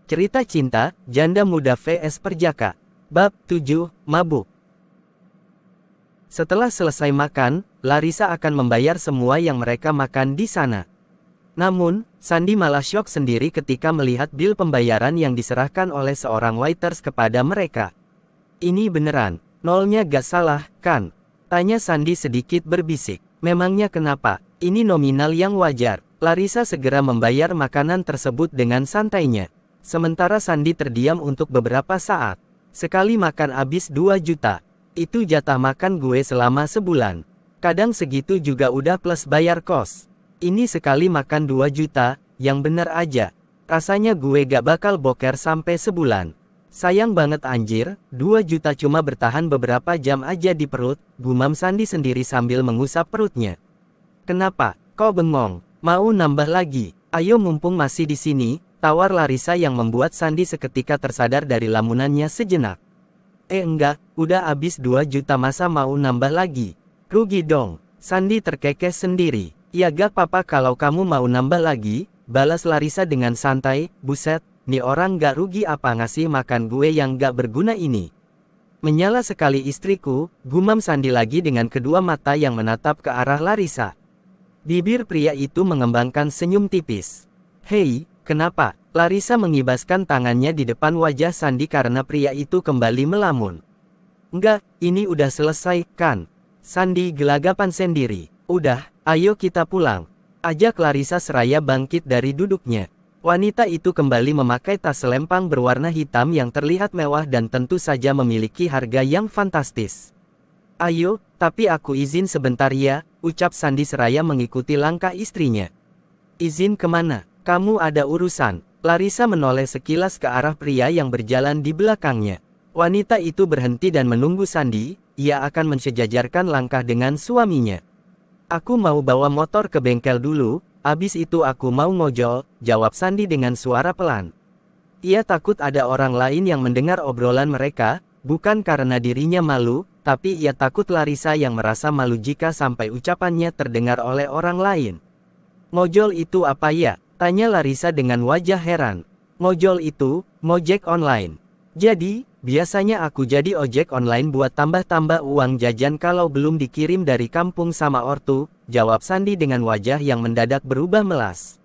Cerita Cinta, Janda Muda vs Perjaka. Bab 7, Mabuk. Setelah selesai makan, Larissa akan membayar semua yang mereka makan di sana. Namun, Sandy malah syok sendiri ketika melihat bil pembayaran yang diserahkan oleh seorang waiters kepada mereka. Ini beneran, nolnya gak salah, kan? Tanya Sandy sedikit berbisik. Memangnya kenapa? Ini nominal yang wajar. Larissa segera membayar makanan tersebut dengan santainya. Sementara Sandy terdiam untuk beberapa saat. Sekali makan habis 2 juta. Itu jatah makan gue selama sebulan. Kadang segitu juga udah plus bayar kos. Ini sekali makan 2 juta, yang bener aja. Rasanya gue gak bakal boker sampai sebulan. Sayang banget anjir, 2 juta cuma bertahan beberapa jam aja di perut, gumam Sandy sendiri sambil mengusap perutnya. Kenapa? Kau bengong? Mau nambah lagi? Ayo mumpung masih di sini. Tawar Larissa yang membuat Sandy seketika tersadar dari lamunannya sejenak. Enggak, udah habis 2 juta masa mau nambah lagi? Rugi dong. Sandy terkekeh sendiri. Ya gak apa-apa kalau kamu mau nambah lagi, balas Larissa dengan santai. Buset, nih orang gak rugi apa ngasih makan gue yang gak berguna ini. Menyala sekali istriku, gumam Sandy lagi dengan kedua mata yang menatap ke arah Larissa. Bibir pria itu mengembangkan senyum tipis. Hei, kenapa? Larissa mengibaskan tangannya di depan wajah Sandy karena pria itu kembali melamun. Enggak, ini udah selesai, kan? Sandy gelagapan sendiri. Udah, ayo kita pulang. Ajak Larissa seraya bangkit dari duduknya. Wanita itu kembali memakai tas selempang berwarna hitam yang terlihat mewah dan tentu saja memiliki harga yang fantastis. Ayo, tapi aku izin sebentar ya, ucap Sandy seraya mengikuti langkah istrinya. Izin kemana? Kamu ada urusan. Larissa menoleh sekilas ke arah pria yang berjalan di belakangnya. Wanita itu berhenti dan menunggu Sandy, ia akan mensejajarkan langkah dengan suaminya. Aku mau bawa motor ke bengkel dulu, abis itu aku mau ngojol, jawab Sandy dengan suara pelan. Ia takut ada orang lain yang mendengar obrolan mereka, bukan karena dirinya malu, tapi ia takut Larissa yang merasa malu jika sampai ucapannya terdengar oleh orang lain. Ngojol itu apa ya? Tanya Larissa dengan wajah heran. Ngojol itu, ngojek online. Jadi, biasanya aku jadi ojek online buat tambah-tambah uang jajan kalau belum dikirim dari kampung sama ortu, jawab Sandy dengan wajah yang mendadak berubah melas.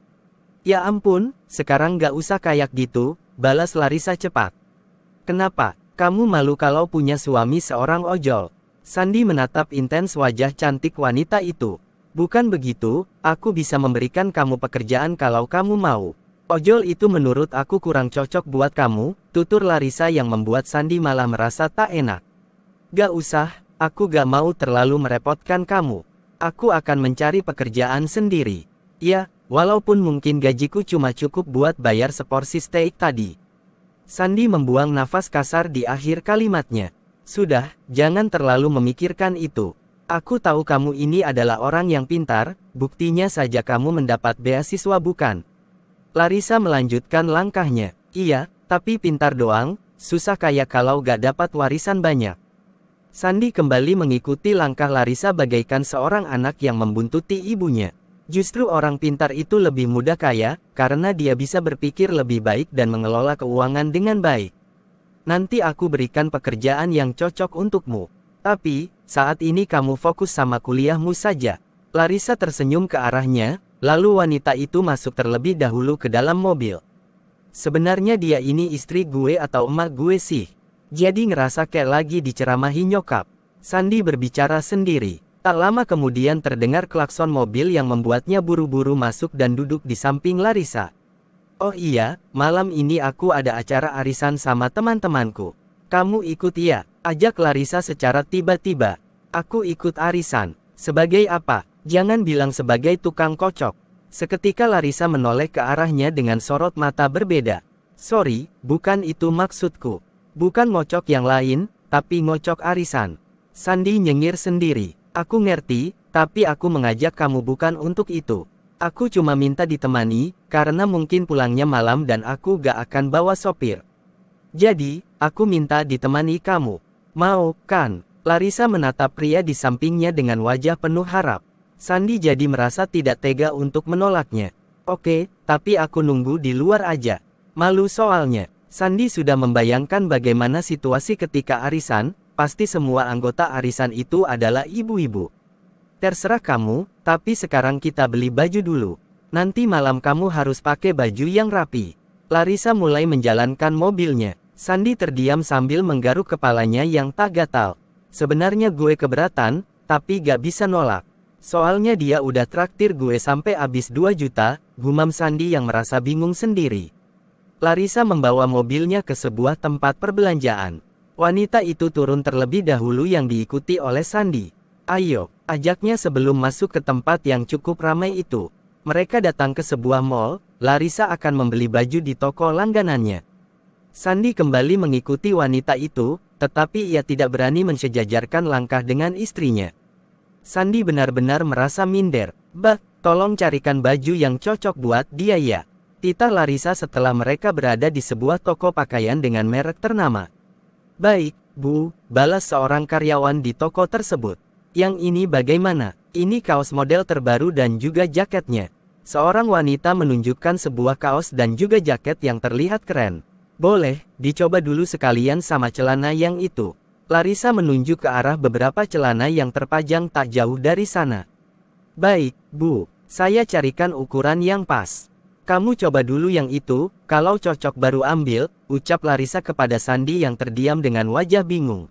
Ya ampun, sekarang gak usah kayak gitu, balas Larissa cepat. Kenapa? Kamu malu kalau punya suami seorang ojol? Sandy menatap intens wajah cantik wanita itu. Bukan begitu, aku bisa memberikan kamu pekerjaan kalau kamu mau. Ojol itu menurut aku kurang cocok buat kamu, tutur Larissa yang membuat Sandy malah merasa tak enak. Gak usah, aku gak mau terlalu merepotkan kamu. Aku akan mencari pekerjaan sendiri. Ya, walaupun mungkin gajiku cuma cukup buat bayar seporsi steak tadi. Sandy membuang nafas kasar di akhir kalimatnya. Sudah, jangan terlalu memikirkan itu. Aku tahu kamu ini adalah orang yang pintar, buktinya saja kamu mendapat beasiswa bukan? Larissa melanjutkan langkahnya. Iya, tapi pintar doang, susah kayak kalau gak dapat warisan banyak. Sandy kembali mengikuti langkah Larissa bagaikan seorang anak yang membuntuti ibunya. Justru orang pintar itu lebih mudah kaya, karena dia bisa berpikir lebih baik dan mengelola keuangan dengan baik. Nanti aku berikan pekerjaan yang cocok untukmu. Tapi, saat ini kamu fokus sama kuliahmu saja. Larissa tersenyum ke arahnya, lalu wanita itu masuk terlebih dahulu ke dalam mobil. Sebenarnya dia ini istri gue atau emak gue sih? Jadi ngerasa kayak lagi diceramahi nyokap. Sandy berbicara sendiri. Tak lama kemudian terdengar klakson mobil yang membuatnya buru-buru masuk dan duduk di samping Larissa. Oh iya, malam ini aku ada acara arisan sama teman-temanku. Kamu ikut ya? Ajak Larissa secara tiba-tiba. Aku ikut arisan. Sebagai apa? Jangan bilang sebagai tukang kocok. Seketika Larissa menoleh ke arahnya dengan sorot mata berbeda. Sorry, bukan itu maksudku. Bukan ngocok yang lain, tapi ngocok arisan. Sandy nyengir sendiri. Aku ngerti, tapi aku mengajak kamu bukan untuk itu. Aku cuma minta ditemani, karena mungkin pulangnya malam dan aku gak akan bawa sopir. Jadi, aku minta ditemani kamu. Mau, kan? Larissa menatap pria di sampingnya dengan wajah penuh harap. Sandy jadi merasa tidak tega untuk menolaknya. Oke, tapi aku nunggu di luar aja. Malu soalnya. Sandi sudah membayangkan bagaimana situasi ketika arisan, pasti semua anggota arisan itu adalah ibu-ibu. Terserah kamu, tapi sekarang kita beli baju dulu. Nanti malam kamu harus pakai baju yang rapi. Larissa mulai menjalankan mobilnya. Sandi terdiam sambil menggaruk kepalanya yang tak gatal. Sebenarnya gue keberatan, tapi gak bisa nolak. Soalnya dia udah traktir gue sampai habis 2 juta, gumam Sandi yang merasa bingung sendiri. Larissa membawa mobilnya ke sebuah tempat perbelanjaan. Wanita itu turun terlebih dahulu yang diikuti oleh Sandi. Ayo, ajaknya sebelum masuk ke tempat yang cukup ramai itu. Mereka datang ke sebuah mall, Larissa akan membeli baju di toko langganannya. Sandi kembali mengikuti wanita itu, tetapi ia tidak berani mensejajarkan langkah dengan istrinya. Sandi benar-benar merasa minder. Bah, tolong carikan baju yang cocok buat dia ya. Titah Larissa setelah mereka berada di sebuah toko pakaian dengan merek ternama. Baik, Bu, balas seorang karyawan di toko tersebut. Yang ini bagaimana? Ini kaos model terbaru dan juga jaketnya. Seorang wanita menunjukkan sebuah kaos dan juga jaket yang terlihat keren. Boleh, dicoba dulu sekalian sama celana yang itu. Larissa menunjuk ke arah beberapa celana yang terpajang tak jauh dari sana. Baik, Bu, saya carikan ukuran yang pas. Kamu coba dulu yang itu, kalau cocok baru ambil, ucap Larissa kepada Sandi yang terdiam dengan wajah bingung.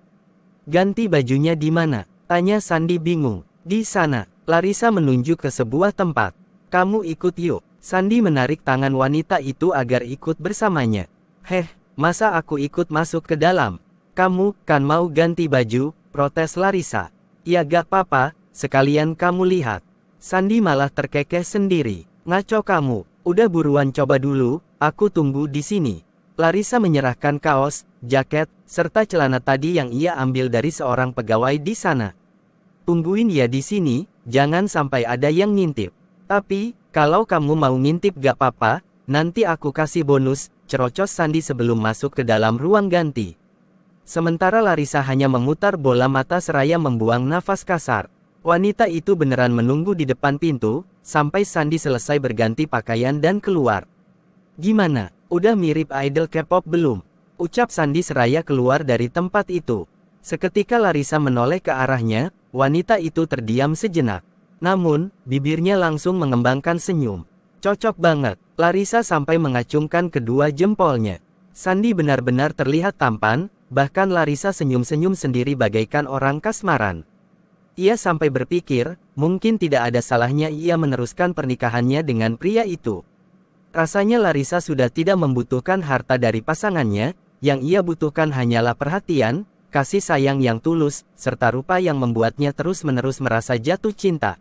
Ganti bajunya di mana? Tanya Sandi bingung. Di sana, Larissa menunjuk ke sebuah tempat. Kamu ikut yuk. Sandi menarik tangan wanita itu agar ikut bersamanya. Heh, masa aku ikut masuk ke dalam? Kamu kan mau ganti baju, protes Larissa. Ya gak apa-apa, sekalian kamu lihat. Sandi malah terkekeh sendiri. Ngaco kamu. Udah buruan coba dulu, aku tunggu di sini. Larissa menyerahkan kaos, jaket, serta celana tadi yang ia ambil dari seorang pegawai di sana. Tungguin ya di sini, jangan sampai ada yang ngintip. Tapi, kalau kamu mau ngintip gak apa-apa, nanti aku kasih bonus, cerocos Sandi sebelum masuk ke dalam ruang ganti. Sementara Larissa hanya memutar bola mata seraya membuang nafas kasar. Wanita itu beneran menunggu di depan pintu, sampai Sandi selesai berganti pakaian dan keluar. Gimana, udah mirip idol K-pop belum? Ucap Sandi seraya keluar dari tempat itu. Seketika Larissa menoleh ke arahnya, wanita itu terdiam sejenak. Namun, bibirnya langsung mengembangkan senyum. Cocok banget, Larissa sampai mengacungkan kedua jempolnya. Sandi benar-benar terlihat tampan, bahkan Larissa senyum-senyum sendiri bagaikan orang kasmaran. Ia sampai berpikir, mungkin tidak ada salahnya ia meneruskan pernikahannya dengan pria itu. Rasanya Larissa sudah tidak membutuhkan harta dari pasangannya, yang ia butuhkan hanyalah perhatian, kasih sayang yang tulus, serta rupa yang membuatnya terus-menerus merasa jatuh cinta.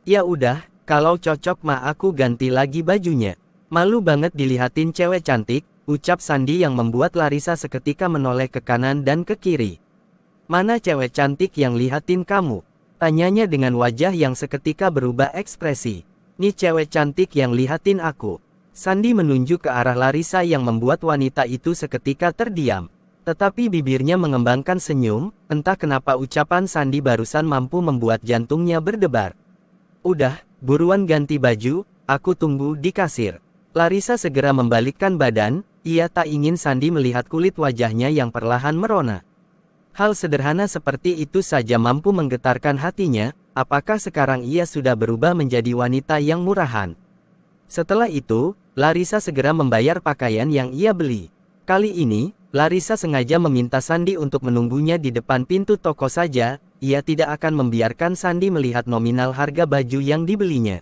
Ya udah, kalau cocok mah aku ganti lagi bajunya. Malu banget dilihatin cewek cantik, ucap Sandi yang membuat Larissa seketika menoleh ke kanan dan ke kiri. Mana cewek cantik yang lihatin kamu? Tanyanya dengan wajah yang seketika berubah ekspresi. Nih cewek cantik yang lihatin aku. Sandi menunjuk ke arah Larissa yang membuat wanita itu seketika terdiam. Tetapi bibirnya mengembangkan senyum, entah kenapa ucapan Sandi barusan mampu membuat jantungnya berdebar. Udah, buruan ganti baju, aku tunggu di kasir. Larissa segera membalikkan badan, ia tak ingin Sandi melihat kulit wajahnya yang perlahan merona. Hal sederhana seperti itu saja mampu menggetarkan hatinya, apakah sekarang ia sudah berubah menjadi wanita yang murahan? Setelah itu, Larissa segera membayar pakaian yang ia beli. Kali ini, Larissa sengaja meminta Sandi untuk menunggunya di depan pintu toko saja, ia tidak akan membiarkan Sandi melihat nominal harga baju yang dibelinya.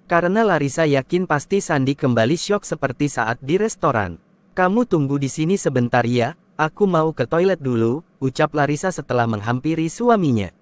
Karena Larissa yakin pasti Sandi kembali syok seperti saat di restoran. Kamu tunggu di sini sebentar ya, aku mau ke toilet dulu, ucap Larissa setelah menghampiri suaminya.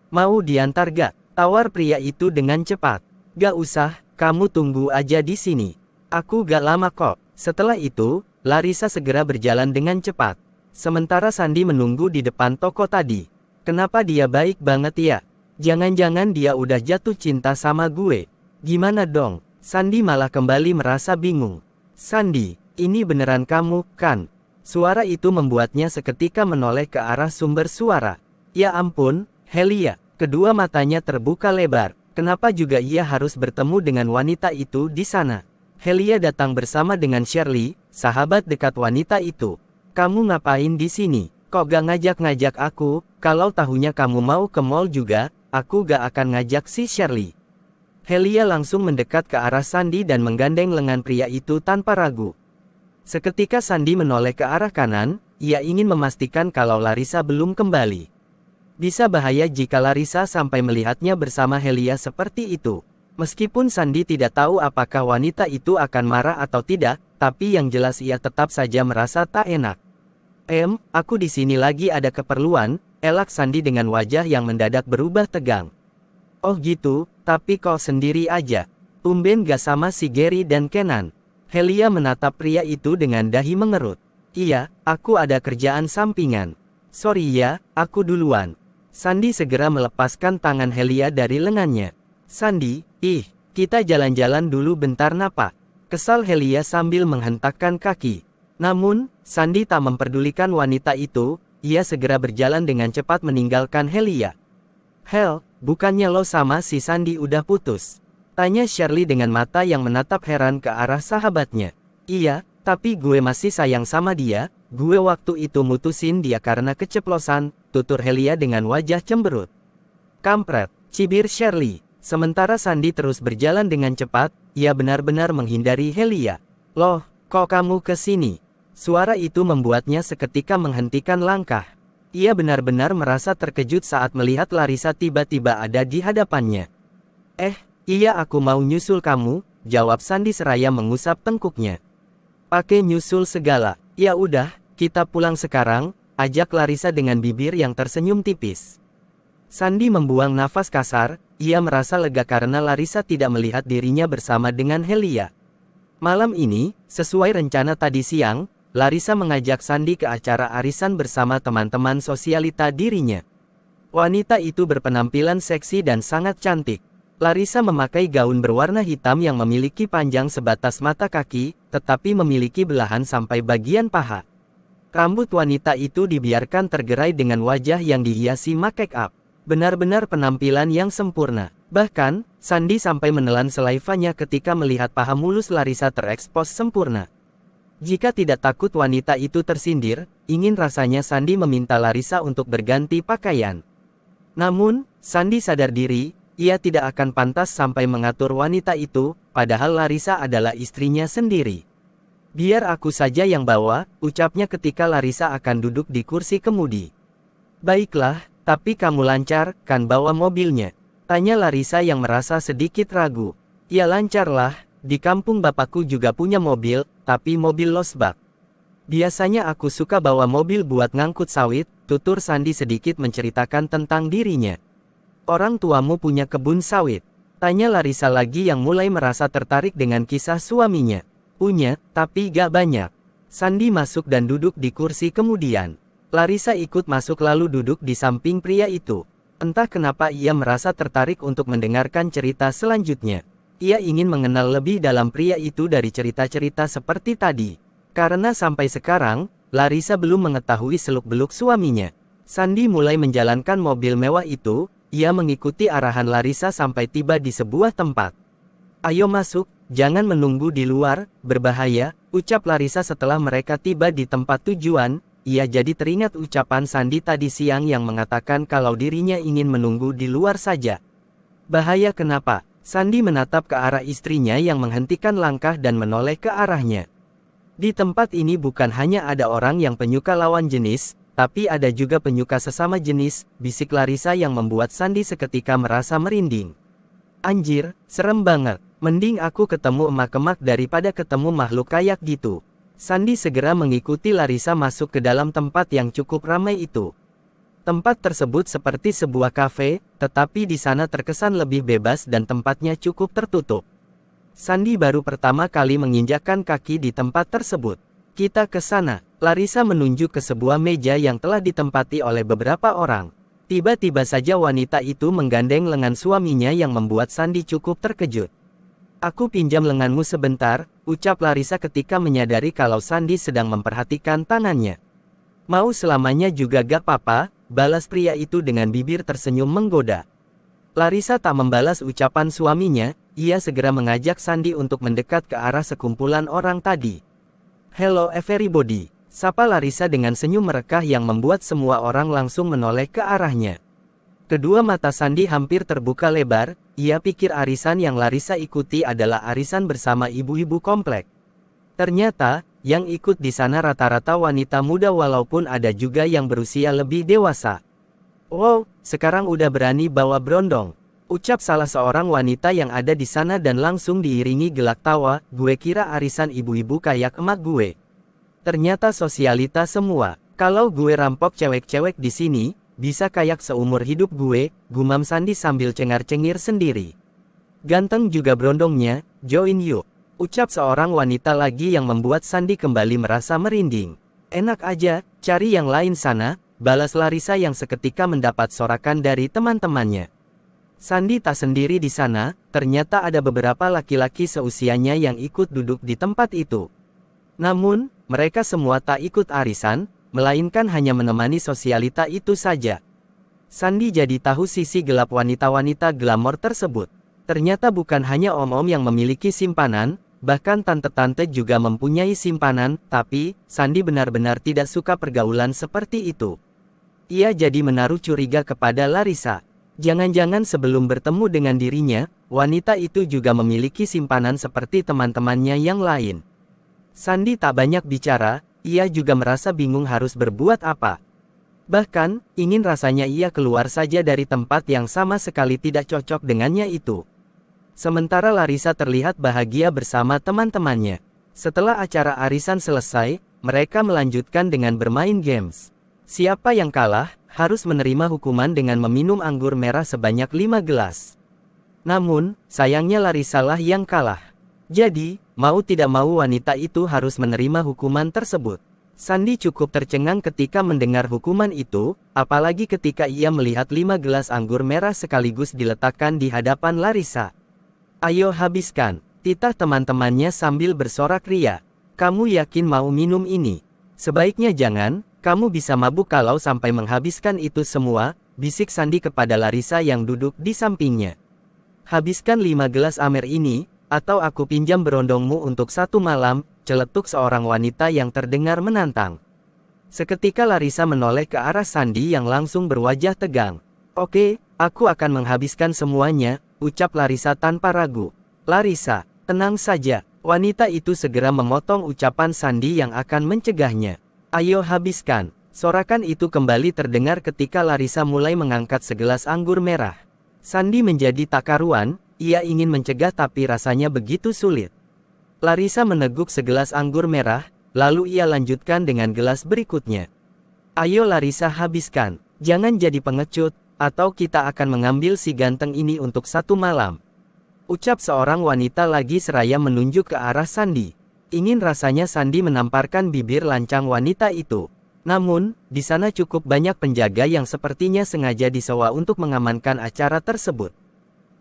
Mau diantar gak? Tawar pria itu dengan cepat. Gak usah, kamu tunggu aja di sini. Aku gak lama kok. Setelah itu, Larissa segera berjalan dengan cepat. Sementara Sandi menunggu di depan toko tadi. Kenapa dia baik banget ya? Jangan-jangan dia udah jatuh cinta sama gue. Gimana dong? Sandi malah kembali merasa bingung. Sandi, ini beneran kamu, kan? Suara itu membuatnya seketika menoleh ke arah sumber suara. Ya ampun, Helia. Kedua matanya terbuka lebar. Kenapa juga ia harus bertemu dengan wanita itu di sana? Helia datang bersama dengan Shirley, sahabat dekat wanita itu. Kamu ngapain di sini? Kok gak ngajak-ngajak aku? Kalau tahunya kamu mau ke mall juga, aku gak akan ngajak si Shirley. Helia langsung mendekat ke arah Sandy dan menggandeng lengan pria itu tanpa ragu. Seketika Sandy menoleh ke arah kanan, ia ingin memastikan kalau Larissa belum kembali. Bisa bahaya jika Larissa sampai melihatnya bersama Helia seperti itu. Meskipun Sandy tidak tahu apakah wanita itu akan marah atau tidak, tapi yang jelas ia tetap saja merasa tak enak. Aku di sini lagi ada keperluan, elak Sandy dengan wajah yang mendadak berubah tegang. Oh gitu, tapi kau sendiri aja. Tumben gak sama si Gary dan Kenan. Helia menatap pria itu dengan dahi mengerut. Iya, aku ada kerjaan sampingan. Sorry ya, aku duluan. Sandy segera melepaskan tangan Helia dari lengannya. Sandy, kita jalan-jalan dulu bentar napa? Kesal Helia sambil menghentakkan kaki. Namun, Sandy tak memperdulikan wanita itu, ia segera berjalan dengan cepat meninggalkan Helia. Hel, bukannya lo sama si Sandy udah putus? Tanya Shirley dengan mata yang menatap heran ke arah sahabatnya. Iya, tapi gue masih sayang sama dia, gue waktu itu mutusin dia karena keceplosan, tutur Helia dengan wajah cemberut. Kampret, cibir Shirley. Sementara Sandy terus berjalan dengan cepat, ia benar-benar menghindari Helia. Loh, kok kamu ke sini? Suara itu membuatnya seketika menghentikan langkah. Ia benar-benar merasa terkejut saat melihat Larissa tiba-tiba ada di hadapannya. Iya aku mau nyusul kamu, jawab Sandy seraya mengusap tengkuknya. Pakai nyusul segala, ya udah, kita pulang sekarang, ajak Larissa dengan bibir yang tersenyum tipis. Sandy membuang nafas kasar, ia merasa lega karena Larissa tidak melihat dirinya bersama dengan Helia. Malam ini, sesuai rencana tadi siang, Larissa mengajak Sandy ke acara arisan bersama teman-teman sosialita dirinya. Wanita itu berpenampilan seksi dan sangat cantik. Larissa memakai gaun berwarna hitam yang memiliki panjang sebatas mata kaki, tetapi memiliki belahan sampai bagian paha. Rambut wanita itu dibiarkan tergerai dengan wajah yang dihiasi make up. Benar-benar penampilan yang sempurna. Bahkan, Sandy sampai menelan selaivanya ketika melihat paha mulus Larissa terekspos sempurna. Jika tidak takut wanita itu tersindir, ingin rasanya Sandy meminta Larissa untuk berganti pakaian. Namun, Sandy sadar diri, ia tidak akan pantas sampai mengatur wanita itu, padahal Larissa adalah istrinya sendiri. Biar aku saja yang bawa, ucapnya ketika Larissa akan duduk di kursi kemudi. Baiklah. Tapi kamu lancar, kan bawa mobilnya? Tanya Larissa yang merasa sedikit ragu. Ya lancarlah, di kampung bapakku juga punya mobil, tapi mobil losbak. Biasanya aku suka bawa mobil buat ngangkut sawit, tutur Sandy sedikit menceritakan tentang dirinya. Orang tuamu punya kebun sawit? Tanya Larissa lagi yang mulai merasa tertarik dengan kisah suaminya. Punya, tapi gak banyak. Sandy masuk dan duduk di kursi kemudian. Larissa ikut masuk lalu duduk di samping pria itu. Entah kenapa ia merasa tertarik untuk mendengarkan cerita selanjutnya. Ia ingin mengenal lebih dalam pria itu dari cerita-cerita seperti tadi. Karena sampai sekarang, Larissa belum mengetahui seluk-beluk suaminya. Sandy mulai menjalankan mobil mewah itu, ia mengikuti arahan Larissa sampai tiba di sebuah tempat. Ayo masuk, jangan menunggu di luar, berbahaya, ucap Larissa setelah mereka tiba di tempat tujuan. Ia jadi teringat ucapan Sandy tadi siang yang mengatakan kalau dirinya ingin menunggu di luar saja. Bahaya kenapa? Sandy menatap ke arah istrinya yang menghentikan langkah dan menoleh ke arahnya. Di tempat ini bukan hanya ada orang yang penyuka lawan jenis, tapi ada juga penyuka sesama jenis, bisik Larissa yang membuat Sandy seketika merasa merinding. Anjir, serem banget. Mending aku ketemu emak-emak daripada ketemu makhluk kayak gitu. Sandy segera mengikuti Larissa masuk ke dalam tempat yang cukup ramai itu. Tempat tersebut seperti sebuah kafe, tetapi di sana terkesan lebih bebas dan tempatnya cukup tertutup. Sandy baru pertama kali menginjakkan kaki di tempat tersebut. Kita ke sana. Larissa menunjuk ke sebuah meja yang telah ditempati oleh beberapa orang. Tiba-tiba saja wanita itu menggandeng lengan suaminya yang membuat Sandy cukup terkejut. Aku pinjam lenganmu sebentar, ucap Larissa ketika menyadari kalau Sandy sedang memperhatikan tangannya. Mau selamanya juga gak apa-apa, balas pria itu dengan bibir tersenyum menggoda. Larissa tak membalas ucapan suaminya, ia segera mengajak Sandy untuk mendekat ke arah sekumpulan orang tadi. "Hello everybody," sapa Larissa dengan senyum merekah yang membuat semua orang langsung menoleh ke arahnya. Kedua mata Sandy hampir terbuka lebar, ia pikir arisan yang Larissa ikuti adalah arisan bersama ibu-ibu komplek. Ternyata, yang ikut di sana rata-rata wanita muda walaupun ada juga yang berusia lebih dewasa. "Wow, sekarang udah berani bawa berondong," ucap salah seorang wanita yang ada di sana dan langsung diiringi gelak tawa. "Gue kira arisan ibu-ibu kayak emak gue. Ternyata sosialita semua. Kalau gue rampok cewek-cewek di sini, bisa kayak seumur hidup gue," gumam Sandy sambil cengar-cengir sendiri. "Ganteng juga berondongnya, join yuk," ucap seorang wanita lagi yang membuat Sandy kembali merasa merinding. "Enak aja, cari yang lain sana," balas Larissa yang seketika mendapat sorakan dari teman-temannya. Sandy tak sendiri di sana, ternyata ada beberapa laki-laki seusianya yang ikut duduk di tempat itu. Namun, mereka semua tak ikut arisan, melainkan hanya menemani sosialita itu saja. Sandy jadi tahu sisi gelap wanita-wanita glamor tersebut. Ternyata bukan hanya om-om yang memiliki simpanan, bahkan tante-tante juga mempunyai simpanan, tapi Sandy benar-benar tidak suka pergaulan seperti itu. Ia jadi menaruh curiga kepada Larissa. Jangan-jangan sebelum bertemu dengan dirinya, wanita itu juga memiliki simpanan seperti teman-temannya yang lain. Sandy tak banyak bicara, ia juga merasa bingung harus berbuat apa. Bahkan, ingin rasanya ia keluar saja dari tempat yang sama sekali tidak cocok dengannya itu. Sementara Larissa terlihat bahagia bersama teman-temannya. Setelah acara arisan selesai, mereka melanjutkan dengan bermain games. Siapa yang kalah, harus menerima hukuman dengan meminum anggur merah sebanyak 5 gelas. Namun, sayangnya Larissa lah yang kalah. Jadi, mau tidak mau wanita itu harus menerima hukuman tersebut. Sandy cukup tercengang ketika mendengar hukuman itu, apalagi ketika ia melihat 5 gelas anggur merah sekaligus diletakkan di hadapan Larissa. "Ayo habiskan," titah teman-temannya sambil bersorak ria. "Kamu yakin mau minum ini? Sebaiknya jangan, kamu bisa mabuk kalau sampai menghabiskan itu semua," bisik Sandy kepada Larissa yang duduk di sampingnya. "Habiskan 5 gelas amer ini, atau aku pinjam berondongmu untuk 1 malam," celetuk seorang wanita yang terdengar menantang. Seketika Larissa menoleh ke arah Sandy yang langsung berwajah tegang. "Oke, aku akan menghabiskan semuanya," ucap Larissa tanpa ragu. "Larissa, tenang saja," wanita itu segera memotong ucapan Sandy yang akan mencegahnya. "Ayo habiskan." Sorakan itu kembali terdengar ketika Larissa mulai mengangkat segelas anggur merah. Sandy menjadi tak karuan, ia ingin mencegah tapi rasanya begitu sulit. Larissa meneguk segelas anggur merah, lalu ia lanjutkan dengan gelas berikutnya. "Ayo Larissa habiskan, jangan jadi pengecut, atau kita akan mengambil si ganteng ini untuk 1 malam," ucap seorang wanita lagi seraya menunjuk ke arah Sandy. Ingin rasanya Sandy menamparkan bibir lancang wanita itu. Namun, di sana cukup banyak penjaga yang sepertinya sengaja disewa untuk mengamankan acara tersebut.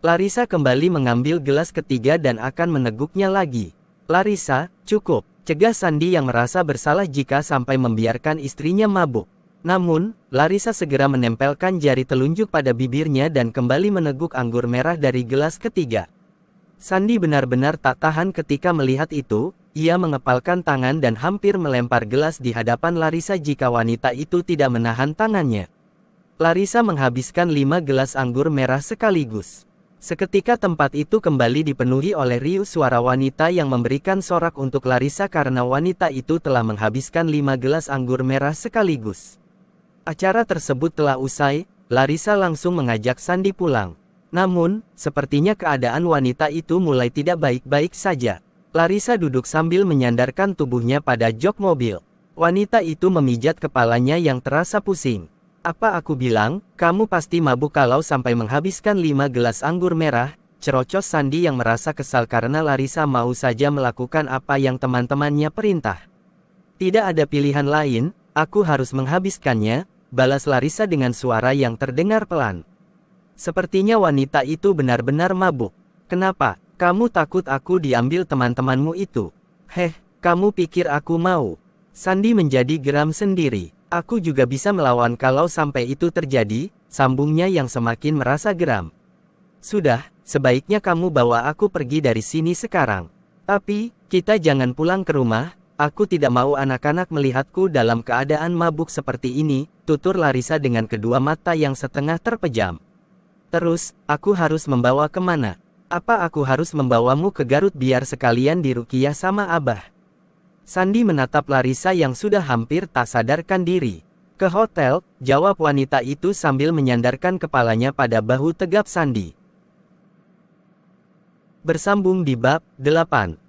Larissa kembali mengambil gelas ketiga dan akan meneguknya lagi. "Larissa, cukup," cegah Sandy yang merasa bersalah jika sampai membiarkan istrinya mabuk. Namun, Larissa segera menempelkan jari telunjuk pada bibirnya dan kembali meneguk anggur merah dari gelas ketiga. Sandy benar-benar tak tahan ketika melihat itu, ia mengepalkan tangan dan hampir melempar gelas di hadapan Larissa jika wanita itu tidak menahan tangannya. Larissa menghabiskan 5 gelas anggur merah sekaligus. Seketika tempat itu kembali dipenuhi oleh riuh suara wanita yang memberikan sorak untuk Larissa karena wanita itu telah menghabiskan 5 gelas anggur merah sekaligus. Acara tersebut telah usai, Larissa langsung mengajak Sandy pulang. Namun, sepertinya keadaan wanita itu mulai tidak baik-baik saja. Larissa duduk sambil menyandarkan tubuhnya pada jok mobil. Wanita itu memijat kepalanya yang terasa pusing. "Apa aku bilang, kamu pasti mabuk kalau sampai menghabiskan 5 gelas anggur merah," cerocos Sandy yang merasa kesal karena Larissa mau saja melakukan apa yang teman-temannya perintah. "Tidak ada pilihan lain, aku harus menghabiskannya," balas Larissa dengan suara yang terdengar pelan. Sepertinya wanita itu benar-benar mabuk. "Kenapa? Kamu takut aku diambil teman-temanmu itu? Heh, kamu pikir aku mau?" Sandy menjadi geram sendiri. "Aku juga bisa melawan kalau sampai itu terjadi," sambungnya yang semakin merasa geram. Sudah, sebaiknya kamu bawa aku pergi dari sini sekarang. Tapi, kita jangan pulang ke rumah, aku tidak mau anak-anak melihatku dalam keadaan mabuk seperti ini, tutur Larissa dengan kedua mata yang setengah terpejam. Terus, aku harus membawa kemana? Apa aku harus membawamu ke Garut biar sekalian diruqyah sama Abah? Sandi menatap Larissa yang sudah hampir tak sadarkan diri. Ke hotel, jawab wanita itu sambil menyandarkan kepalanya pada bahu tegap Sandi. Bersambung di bab 8.